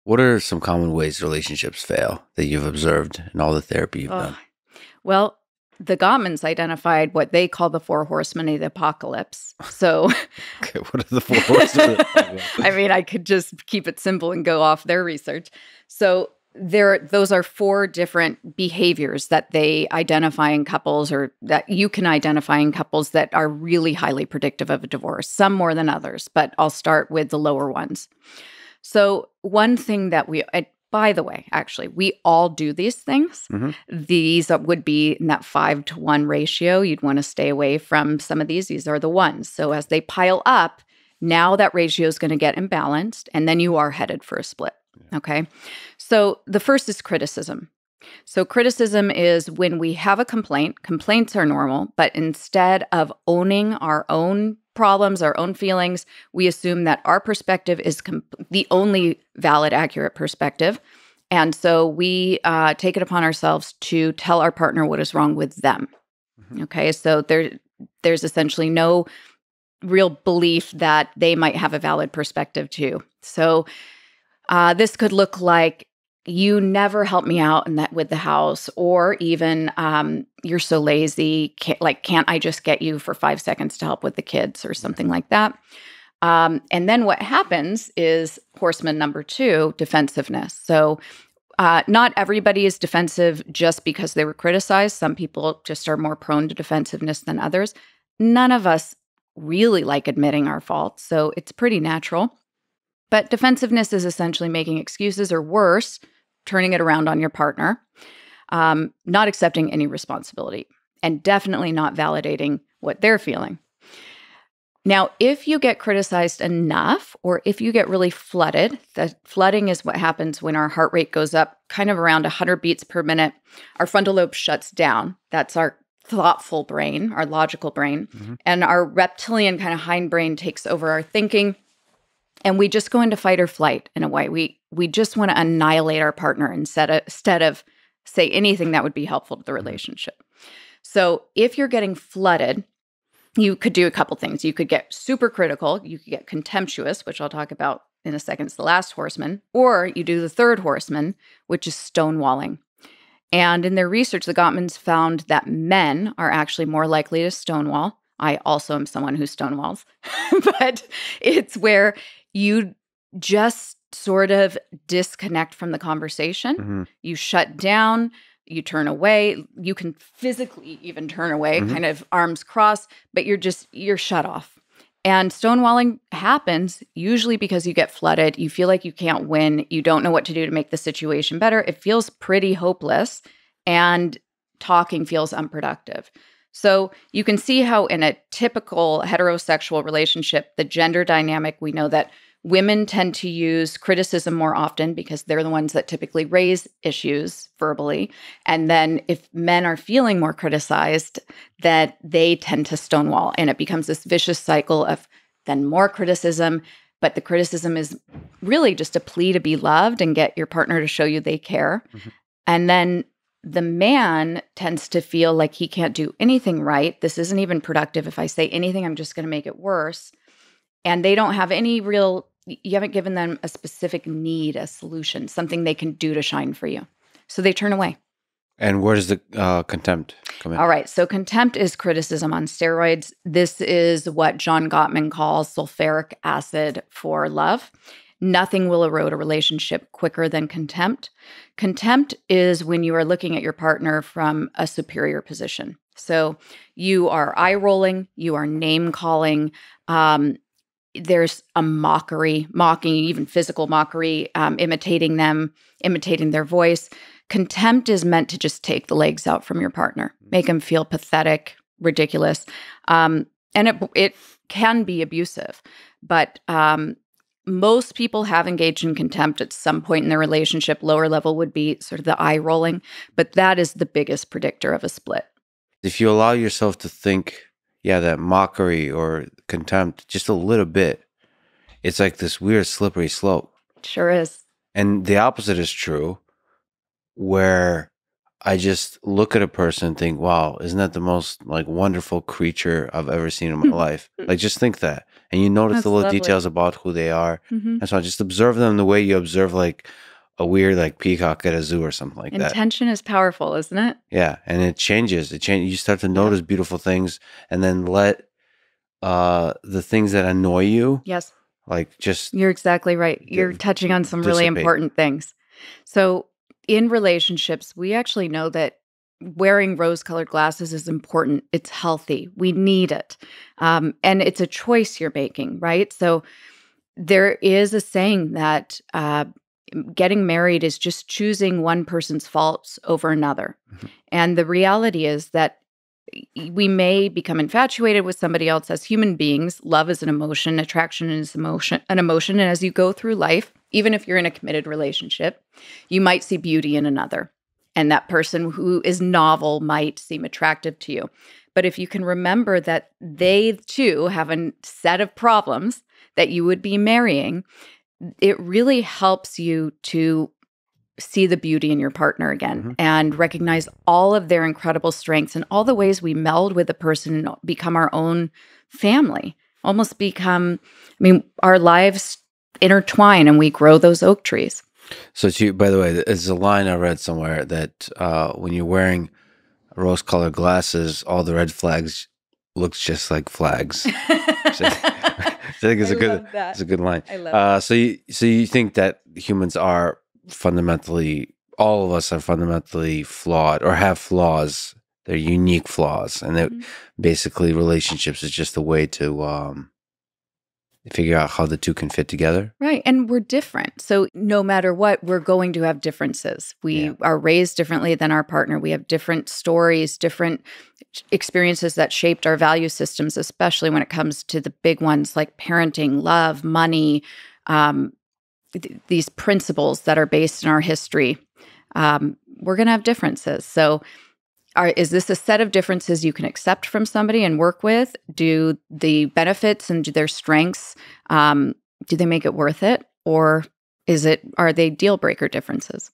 What are some common ways relationships fail that you've observed in all the therapy you've done? Well, the Gottmans identified what they call the four horsemen of the apocalypse. So, Okay, what are the four horsemen of the apocalypse? I mean, I could just keep it simple and go off their research. So, those are four different behaviors that they identify in couples, or that you can identify in couples, that are really highly predictive of a divorce, some more than others, but I'll start with the lower ones. So one thing that by the way, actually, we all do these things. Mhm. These would be in that 5-to-1 ratio. You'd want to stay away from some of these. These are the ones. So as they pile up, now that ratio is going to get imbalanced, and then you are headed for a split. Okay. So the first is criticism. So criticism is when we have a complaint. Complaints are normal, but instead of owning our own problems, our own feelings, we assume that our perspective is the only valid, accurate perspective. And so we take it upon ourselves to tell our partner what is wrong with them. Mhm. Okay, so there's essentially no real belief that they might have a valid perspective too. So this could look like, you never help me out with the house, or even you're so lazy. Can't I just get you for 5 seconds to help with the kids, or something like that? And then what happens is horseman number 2, defensiveness. So not everybody is defensive just because they were criticized. Some people just are more prone to defensiveness than others. None of us really like admitting our faults, so it's pretty natural. But defensiveness is essentially making excuses, or worse, turning it around on your partner, not accepting any responsibility, and definitely not validating what they're feeling. Now, if you get criticized enough, or if you get really flooded, the flooding is what happens when our heart rate goes up kind of around 100 beats per minute. Our frontal lobe shuts down. That's our thoughtful brain, our logical brain. Mm-hmm. And our reptilian kind of hindbrain takes over our thinking. And we just go into fight or flight in a way. We just want to annihilate our partner instead of say anything that would be helpful to the relationship. So if you're getting flooded, you could do a couple things. You could get super critical. You could get contemptuous, which I'll talk about in a second. It's the last horseman. Or you do the third horseman, which is stonewalling. And in their research, the Gottmans found that men are actually more likely to stonewall. I also am someone who stonewalls. But it's where you just sort of disconnect from the conversation. Mm-hmm. You shut down, you turn away. You can physically even turn away, Mm-hmm. kind of arms crossed, but you're shut off. And stonewalling happens usually because you get flooded. You feel like you can't win. You don't know what to do to make the situation better. It feels pretty hopeless, and talking feels unproductive. So you can see how in a typical heterosexual relationship, the gender dynamic, we know that women tend to use criticism more often because they're the ones that typically raise issues verbally. And then if men are feeling more criticized, that they tend to stonewall. And it becomes this vicious cycle of then more criticism. But the criticism is really just a plea to be loved and get your partner to show you they care. Mm-hmm. And then the man tends to feel like he can't do anything right. This isn't even productive. If I say anything, I'm just going to make it worse. And they don't have any you haven't given them a specific need, a solution, something they can do to shine for you. So they turn away. And where does the contempt come in? All right. So contempt is criticism on steroids. This is what John Gottman calls sulfuric acid for love. Nothing will erode a relationship quicker than contempt. Contempt is when you are looking at your partner from a superior position. So you are eye-rolling, you are name-calling, there's a mocking, even physical mockery, imitating them, imitating their voice. Contempt is meant to just take the legs out from your partner, make them feel pathetic, ridiculous. And it can be abusive. But most people have engaged in contempt at some point in their relationship. Lower level would be sort of the eye rolling, but that is the biggest predictor of a split. If you allow yourself to think, that mockery or contempt just a little bit, it's like this weird slippery slope. Sure is. And the opposite is true, where I just look at a person and think, wow, isn't that the most like wonderful creature I've ever seen in my life? Like just think that. And you notice the That's little lovely. details about who they are. Hmm. And so I just observe them the way you observe like a weird like peacock at a zoo or something like that. Intention is powerful, isn't it? Yeah. And it changes. It changes. You start to Yep. notice beautiful things and then let the things that annoy you, Yes, like just you're exactly right. You're touching on some really dissipate. important things. So, in relationships, we actually know that wearing rose colored glasses is important. It's healthy. We need it. And it's a choice you're making, right? So, there is a saying that getting married is just choosing one person's faults over another. Mhm. And the reality is that we may become infatuated with somebody else as human beings. Love is an emotion, attraction is an emotion. And as you go through life, even if you're in a committed relationship, you might see beauty in another. And that person who is novel might seem attractive to you. But if you can remember that they too have a set of problems that you would be marrying, it really helps you to see the beauty in your partner again Mhm. and recognize all of their incredible strengths and all the ways we meld with a person and become our own family. Almost become, I mean, our lives intertwine and we grow those oak trees. So, by the way, there's a line I read somewhere that when you're wearing rose-colored glasses, all the red flags looks just like flags. So, I think it's I a good, love that. it's a good line. I love So you think that humans are fundamentally, all of us are fundamentally flawed or have flaws. They're unique flaws, and that Mhm. basically relationships is just a way to figure out how the two can fit together. Right. And we're different. So no matter what, we're going to have differences. We Yeah. are raised differently than our partner. We have different stories, different experiences that shaped our value systems, especially when it comes to the big ones like parenting, love, money, these principles that are based in our history. We're going to have differences. So is this a set of differences you can accept from somebody and work with? Do the benefits and do their strengths, do they make it worth it? Or are they deal breaker differences?